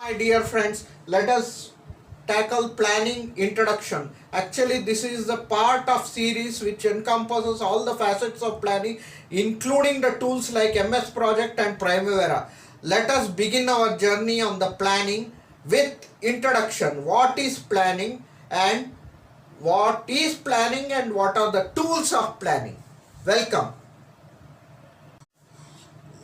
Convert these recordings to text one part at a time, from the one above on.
My dear friends, let us tackle planning introduction. Actually, this is the part of series which encompasses all the facets of planning, including the tools like MS Project and Primavera. Let us begin our journey on the planning with introduction. What is planning and what are the tools of planning? Welcome.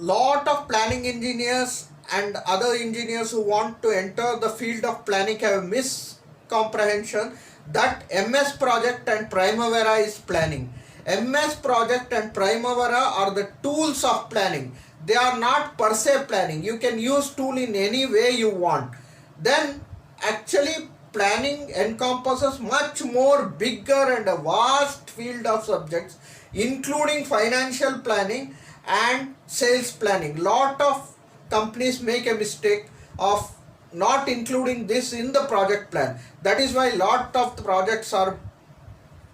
Lot of planning engineers and other engineers who want to enter the field of planning have miscomprehension that MS Project and Primavera is planning. MS Project and Primavera are the tools of planning. They are not per se planning. You can use tool in any way you want. Then actually planning encompasses much more bigger and a vast field of subjects, including financial planning and sales planning. Lot of companies make a mistake of not including this in the project plan. That is why lot of the projects are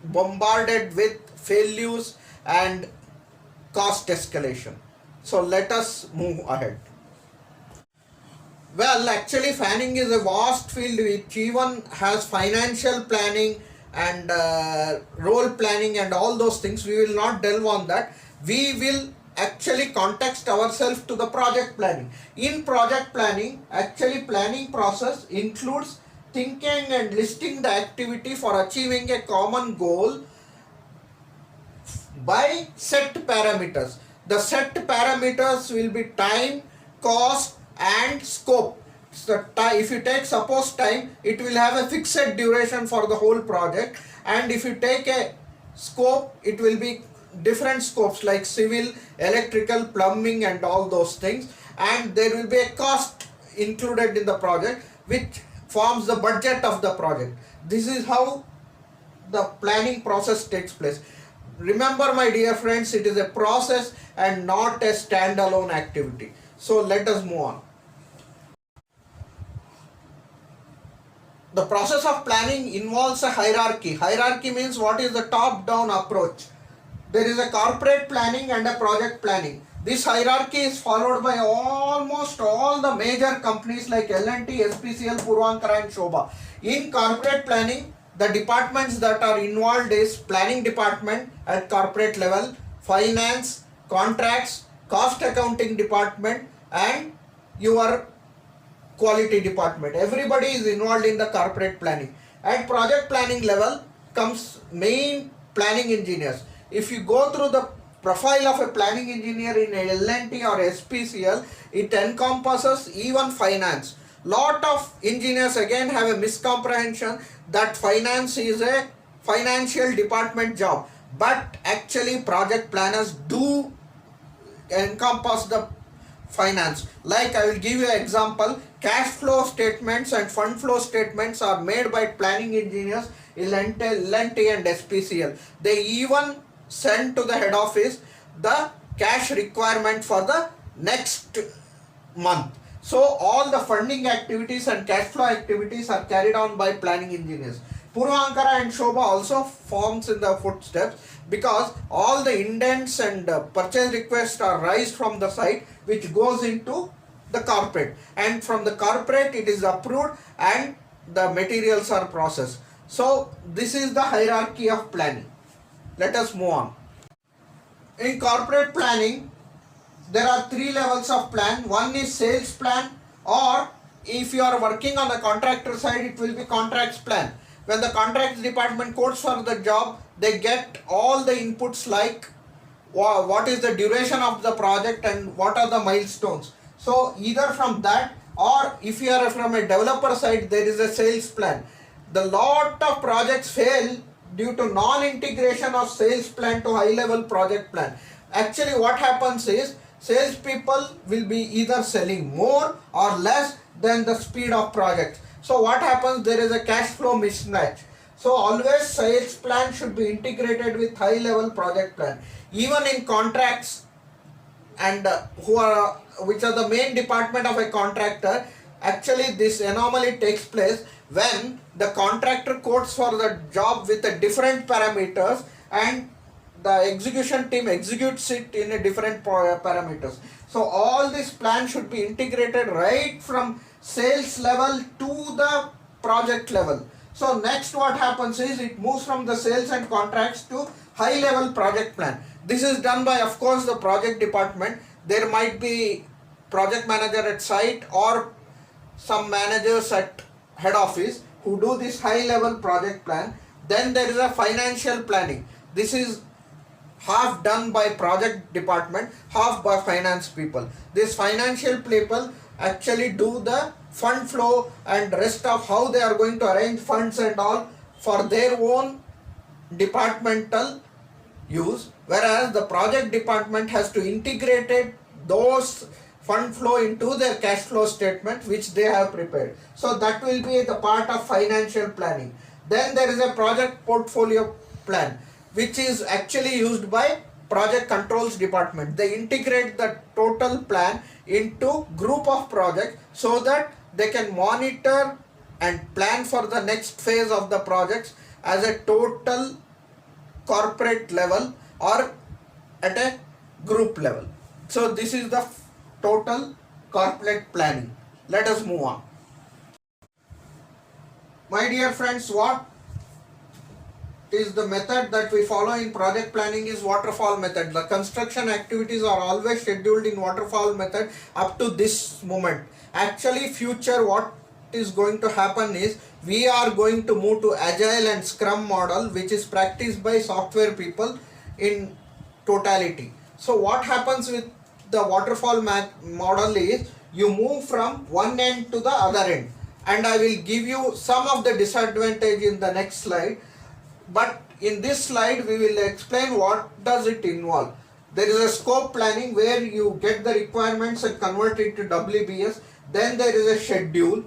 bombarded with failures and cost escalation. So let us move ahead. Well, actually, planning is a vast field which even has financial planning and role planning and all those things. We will not delve on that. We will actually context ourselves to the project planning. In project planning, actually planning process includes thinking and listing the activity for achieving a common goal by set parameters. The set parameters will be time, cost and scope. So if you take suppose time, it will have a fixed duration for the whole project, and if you take a scope, it will be different scopes like civil, electrical, plumbing and all those things, and there will be a cost included in the project which forms the budget of the project. This is how the planning process takes place. Remember my dear friends, it is a process and not a standalone activity. So let us move on. The process of planning involves a hierarchy. Hierarchy means what is the top down approach. There is a corporate planning and a project planning. This hierarchy is followed by almost all the major companies like L&T, SPCL, Puravankara and Shobha. In corporate planning, the departments that are involved is planning department at corporate level, finance, contracts, cost accounting department and your quality department. Everybody is involved in the corporate planning. At project planning level comes main planning engineers. If you go through the profile of a planning engineer in L&T or SPCL, it encompasses even finance. Lot of engineers again have a miscomprehension that finance is a financial department job, but actually project planners do encompass the finance. Like I will give you an example, cash flow statements and fund flow statements are made by planning engineers in L&T and SPCL. They even send to the head office the cash requirement for the next month. So all the funding activities and cash flow activities are carried on by planning engineers. Puravankara and Shobha also forms in the footsteps because all the indents and purchase requests are raised from the site which goes into the corporate, and from the corporate it is approved and the materials are processed. So this is the hierarchy of planning. Let us move on. In corporate planning, there are three levels of plan. One is sales plan, or if you are working on the contractor side, it will be contracts plan. When the contracts department quotes for the job, they get all the inputs like what is the duration of the project and what are the milestones. So either from that, or if you are from a developer side, there is a sales plan. The lot of projects fail due to non-integration of sales plan to high level project plan. Actually what happens is, sales people will be either selling more or less than the speed of project. So what happens, there is a cash flow mismatch. So always sales plan should be integrated with high level project plan. Even in contracts and which are the main department of a contractor, actually this anomaly takes place when the contractor quotes for the job with a different parameters and the execution team executes it in a different parameters. So all this plan should be integrated right from sales level to the project level. So next what happens is it moves from the sales and contracts to high level project plan. This is done by, of course, the project department. There might be project manager at site or some managers at head office who do this high level project plan. Then there is a financial planning. This is half done by project department, half by finance people. This financial people actually do the fund flow and rest of how they are going to arrange funds and all for their own departmental use, whereas the project department has to integrate those fund flow into their cash flow statement which they have prepared. So that will be the part of financial planning. Then there is a project portfolio plan which is actually used by project controls department. They integrate the total plan into group of projects so that they can monitor and plan for the next phase of the projects as a total corporate level or at a group level. So this is the total corporate planning. Let us move on. My dear friends, what is the method that we follow in project planning is waterfall method. The construction activities are always scheduled in waterfall method up to this moment. Actually, future what is going to happen is we are going to move to agile and scrum model, which is practiced by software people in totality. So what happens with the waterfall model is you move from one end to the other end, and I will give you some of the disadvantage in the next slide. But in this slide we will explain what does it involve. There is a scope planning where you get the requirements and convert it to WBS. Then there is a schedule.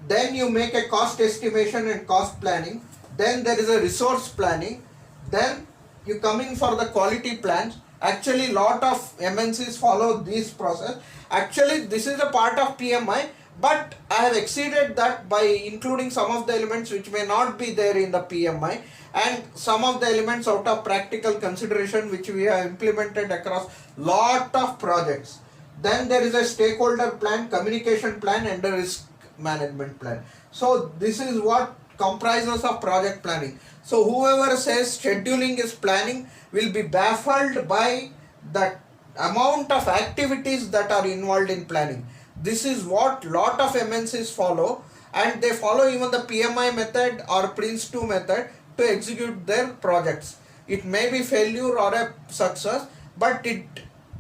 Then you make a cost estimation and cost planning. Then there is a resource planning. Then you come in for the quality plans. Actually lot of MNCs follow this process. Actually this is a part of PMI, but I have exceeded that by including some of the elements which may not be there in the PMI and some of the elements out of practical consideration which we have implemented across lot of projects. Then there is a stakeholder plan, communication plan and a risk management plan. So this is what comprises of project planning. So whoever says scheduling is planning will be baffled by the amount of activities that are involved in planning. This is what lot of MNCs follow, and they follow even the PMI method or Prince2 method to execute their projects. It may be failure or a success, but it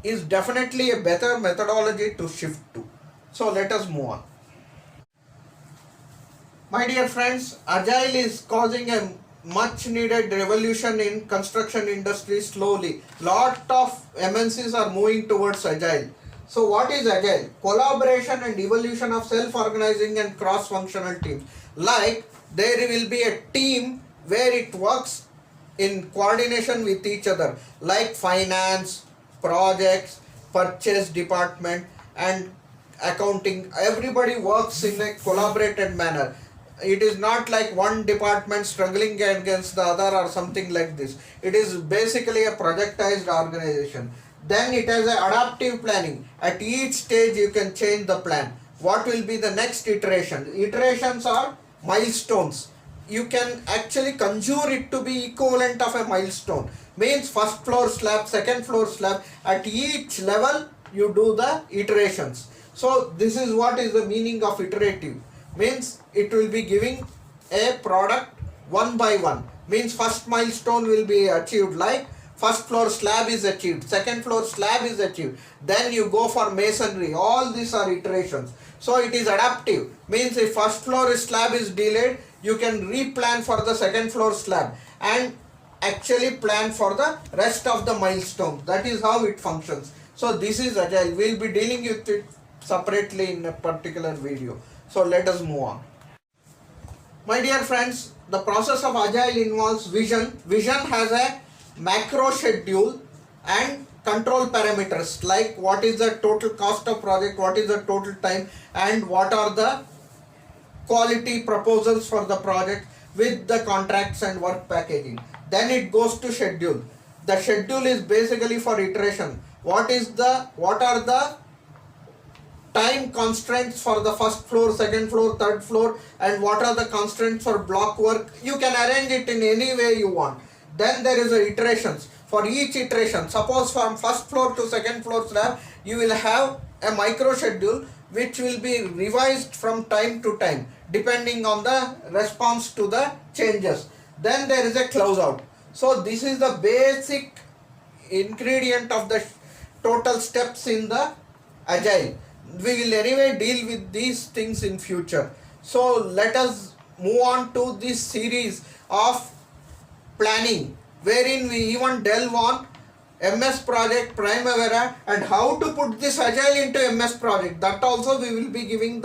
is definitely a better methodology to shift to. So let us move on. My dear friends, Agile is causing a much needed revolution in construction industry slowly. Lot of MNCs are moving towards Agile. So what is Agile? Collaboration and evolution of self-organizing and cross-functional teams. Like there will be a team where it works in coordination with each other, like finance, projects, purchase department and accounting. Everybody works in a collaborated manner. It is not like one department struggling against the other or something like this. It is basically a projectized organization. Then it has a adaptive planning. At each stage you can change the plan. What will be the next iteration? Iterations are milestones. You can actually conjure it to be equivalent of a milestone. Means first floor slab, second floor slab. At each level you do the iterations. So this is what is the meaning of iterative. Means it will be giving a product one by one. Means first milestone will be achieved, like first floor slab is achieved, second floor slab is achieved, then you go for masonry. All these are iterations. So it is adaptive. Means if first floor slab is delayed, you can replan for the second floor slab and actually plan for the rest of the milestones. That is how it functions. So this is Agile. We will be dealing with it separately in a particular video. So let us move on. My dear friends, the process of Agile involves vision. Vision has a macro schedule and control parameters, like what is the total cost of project, what is the total time, and what are the quality proposals for the project with the contracts and work packaging. Then it goes to schedule. The schedule is basically for iteration. What are the time constraints for the first floor, second floor, third floor, and what are the constraints for block work. You can arrange it in any way you want. Then there is a iterations. For each iteration, suppose from first floor to second floor slab, you will have a micro schedule which will be revised from time to time depending on the response to the changes. Then there is a closeout. So this is the basic ingredient of the total steps in the agile. We will anyway deal with these things in future. So let us move on to this series of planning, wherein we even delve on MS Project, Primavera, and how to put this agile into MS Project. That also we will be giving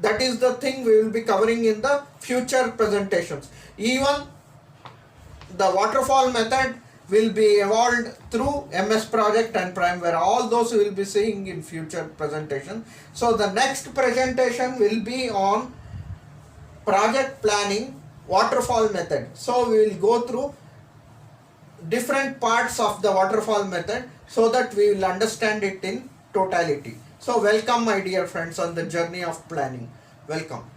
that is the thing we will be covering in the future presentations. Even the waterfall method will be evolved through MS Project and Primavera. All those we will be seeing in future presentation. So the next presentation will be on project planning, waterfall method. So we will go through different parts of the waterfall method so that we will understand it in totality. So welcome my dear friends on the journey of planning. Welcome.